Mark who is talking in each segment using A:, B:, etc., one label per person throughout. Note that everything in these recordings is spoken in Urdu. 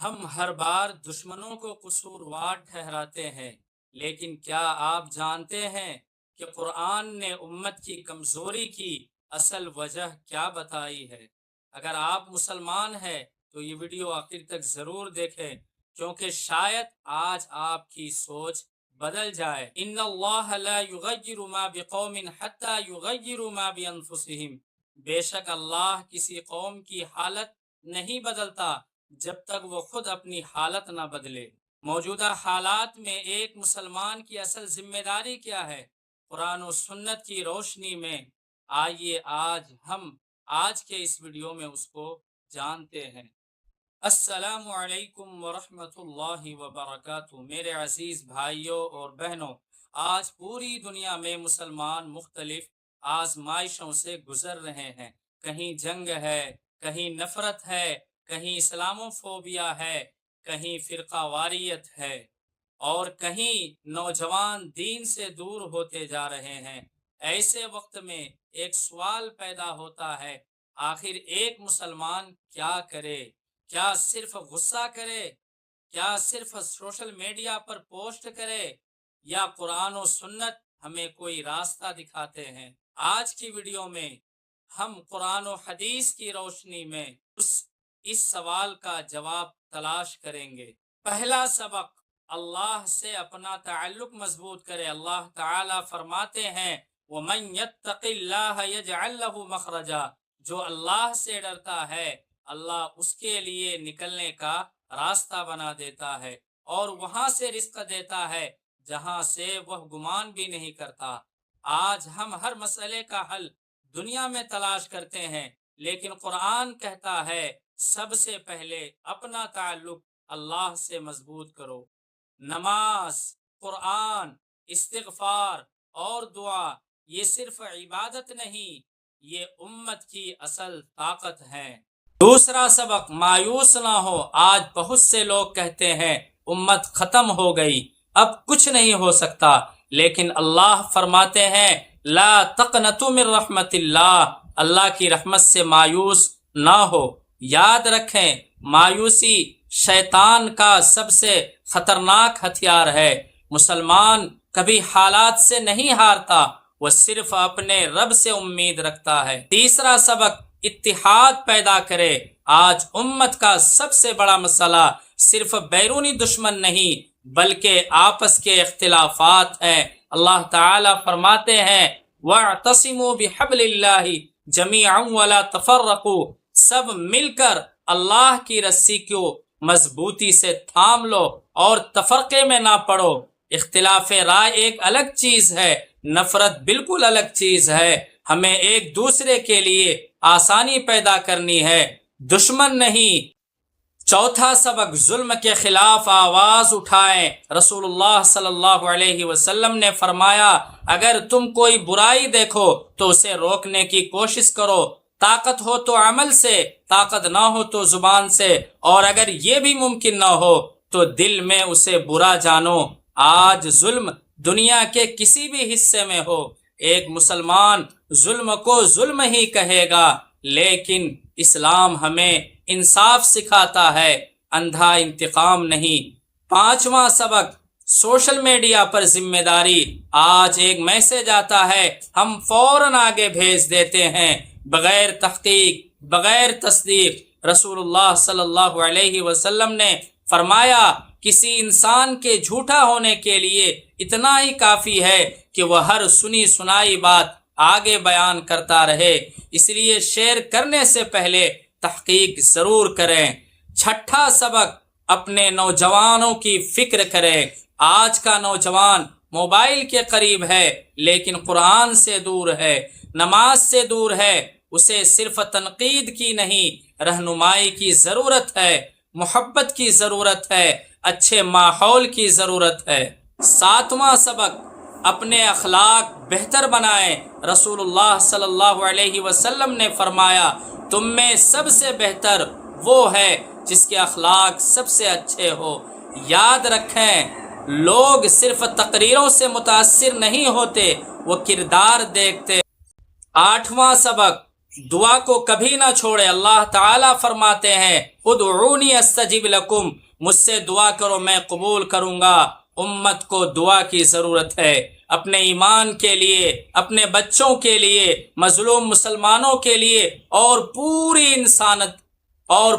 A: ہم ہر بار دشمنوں کو قصوروار ٹھہراتے ہیں، لیکن کیا آپ جانتے ہیں کہ قرآن نے امت کی کمزوری کی اصل وجہ کیا بتائی ہے؟ اگر آپ مسلمان ہیں تو یہ ویڈیو آخر تک ضرور دیکھیں، کیونکہ شاید آج آپ کی سوچ بدل جائے۔ ان اللہ لا یغیر ما بقوم حتی یغیروا ما بانفسہم، بے شک اللہ کسی قوم کی حالت نہیں بدلتا جب تک وہ خود اپنی حالت نہ بدلے۔ موجودہ حالات میں ایک مسلمان کی اصل ذمہ داری کیا ہے؟ قرآن و سنت کی روشنی میں آئیے آج کے اس ویڈیو میں اس کو جانتے ہیں۔ السلام علیکم ورحمۃ اللہ وبرکاتہ۔ میرے عزیز بھائیوں اور بہنوں، آج پوری دنیا میں مسلمان مختلف آزمائشوں سے گزر رہے ہیں۔ کہیں جنگ ہے، کہیں نفرت ہے، کہیں اسلاموفوبیا ہے، کہیں فرقہ واریت ہے، اور کہیں نوجوان دین سے دور ہوتے جا رہے ہیں۔ ایسے وقت میں ایک سوال پیدا ہوتا ہے، آخر ایک مسلمان کیا کرے؟ کیا صرف غصہ کرے؟ کیا صرف سوشل میڈیا پر پوسٹ کرے؟ یا قرآن و سنت ہمیں کوئی راستہ دکھاتے ہیں؟ آج کی ویڈیو میں ہم قرآن و حدیث کی روشنی میں اس سوال کا جواب تلاش کریں گے۔ پہلا سبق، اللہ سے اپنا تعلق مضبوط کرے۔ اللہ تعالی فرماتے ہیں وَمَن يَتَّقِ اللَّهَ يَجْعَل لَّهُ مَخْرَجًا، جو اللہ سے ڈرتا ہے اللہ اس کے لیے نکلنے کا راستہ بنا دیتا ہے، اور وہاں سے رزق دیتا ہے جہاں سے وہ گمان بھی نہیں کرتا۔ آج ہم ہر مسئلے کا حل دنیا میں تلاش کرتے ہیں، لیکن قرآن کہتا ہے سب سے پہلے اپنا تعلق اللہ سے مضبوط کرو۔ نماز، قرآن، استغفار اور دعا یہ صرف عبادت نہیں، یہ امت کی اصل طاقت ہے۔ دوسرا سبق، مایوس نہ ہو۔ آج بہت سے لوگ کہتے ہیں امت ختم ہو گئی، اب کچھ نہیں ہو سکتا، لیکن اللہ فرماتے ہیں لا تقنطوا من رحمت اللہ، اللہ کی رحمت سے مایوس نہ ہو۔ یاد رکھیں، مایوسی شیطان کا سب سے خطرناک ہتھیار ہے۔ مسلمان کبھی حالات سے نہیں ہارتا، وہ صرف اپنے رب سے امید رکھتا ہے۔ تیسرا سبق، اتحاد پیدا کرے۔ آج امت کا سب سے بڑا مسئلہ صرف بیرونی دشمن نہیں بلکہ آپس کے اختلافات ہیں۔ اللہ تعالی فرماتے ہیں وَاعْتَصِمُوا بِحَبْلِ اللَّهِ جَمِيعًا وَلَا تَفَرَّقُوا، سب مل کر اللہ کی رسی کو مضبوطی سے تھام لو اور تفرقے میں نہ پڑو۔ اختلاف رائے ایک الگ چیز ہے، نفرت بالکل الگ چیز ہے۔ ہمیں ایک دوسرے کے لیے آسانی پیدا کرنی ہے، دشمن نہیں۔ چوتھا سبق، ظلم کے خلاف آواز اٹھائیں۔ رسول اللہ صلی اللہ علیہ وسلم نے فرمایا اگر تم کوئی برائی دیکھو تو اسے روکنے کی کوشش کرو، طاقت ہو تو عمل سے، طاقت نہ ہو تو زبان سے، اور اگر یہ بھی ممکن نہ ہو تو دل میں اسے برا جانو۔ آج ظلم دنیا کے کسی بھی حصے میں ہو، ایک مسلمان ظلم کو ظلم ہی کہے گا، لیکن اسلام ہمیں انصاف سکھاتا ہے، اندھا انتقام نہیں۔ پانچواں سبق، سوشل میڈیا پر ذمہ داری۔ آج ایک میسج آتا ہے، ہم فوراً آگے بھیج دیتے ہیں بغیر تحقیق، بغیر تصدیق۔ رسول اللہ صلی اللہ علیہ وسلم نے فرمایا کسی انسان کے جھوٹا ہونے کے لیے اتنا ہی کافی ہے کہ وہ ہر سنی سنائی بات آگے بیان کرتا رہے، اس لیے شیئر کرنے سے پہلے تحقیق ضرور کریں۔ چھٹا سبق، اپنے نوجوانوں کی فکر کریں۔ آج کا نوجوان موبائل کے قریب ہے لیکن قرآن سے دور ہے، نماز سے دور ہے۔ اسے صرف تنقید کی نہیں، رہنمائی کی ضرورت ہے، محبت کی ضرورت ہے، اچھے ماحول کی ضرورت ہے۔ ساتواں سبق، اپنے اخلاق بہتر بنائیں۔ رسول اللہ صلی اللہ علیہ وسلم نے فرمایا تم میں سب سے بہتر وہ ہے جس کے اخلاق سب سے اچھے ہو۔ یاد رکھیں، لوگ صرف تقریروں سے متاثر نہیں ہوتے، وہ کردار دیکھتے۔ آٹھواں سبق، دعا کو کبھی نہ چھوڑے۔ اللہ تعالیٰ فرماتے ہیں ادعونی استجب لکم، مجھ سے دعا کرو میں قبول کروں گا۔ امت کو دعا کی ضرورت ہے، اپنے ایمان کے لیے، اپنے بچوں کے لیے، مظلوم مسلمانوں کے لیے، اور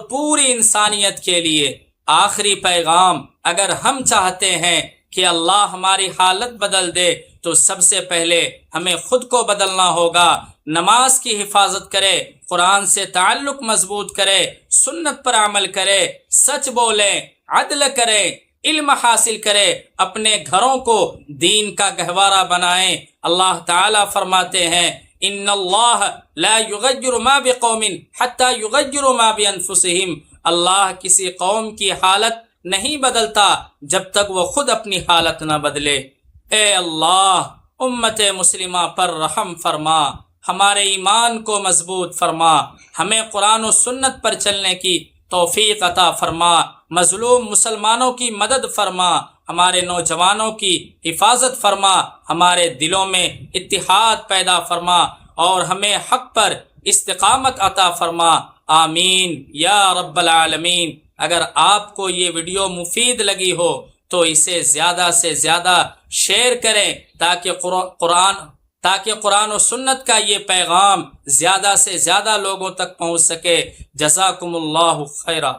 A: پوری انسانیت کے لیے۔ آخری پیغام، اگر ہم چاہتے ہیں کہ اللہ ہماری حالت بدل دے تو سب سے پہلے ہمیں خود کو بدلنا ہوگا۔ نماز کی حفاظت کرے، قرآن سے تعلق مضبوط کرے، سنت پر عمل کرے، سچ بولے، عدل کرے، علم حاصل کرے، اپنے گھروں کو دین کا گہوارہ بنائیں۔ اللہ تعالیٰ فرماتے ہیں ان اللہ لا یغیر ما بقوم حتی یغیروا ما بانفسہم، اللہ کسی قوم کی حالت نہیں بدلتا جب تک وہ خود اپنی حالت نہ بدلے۔ اے اللہ امت مسلمہ پر رحم فرما، ہمارے ایمان کو مضبوط فرما، ہمیں قرآن و سنت پر چلنے کی توفیق عطا فرما، مظلوم مسلمانوں کی مدد فرما، ہمارے نوجوانوں کی حفاظت فرما، ہمارے دلوں میں اتحاد پیدا فرما، اور ہمیں حق پر استقامت عطا فرما۔ آمین یا رب العالمین۔ اگر آپ کو یہ ویڈیو مفید لگی ہو تو اسے زیادہ سے زیادہ شیئر کریں تاکہ قرآن و سنت کا یہ پیغام زیادہ سے زیادہ لوگوں تک پہنچ سکے۔ جزاکم اللہ خیرہ۔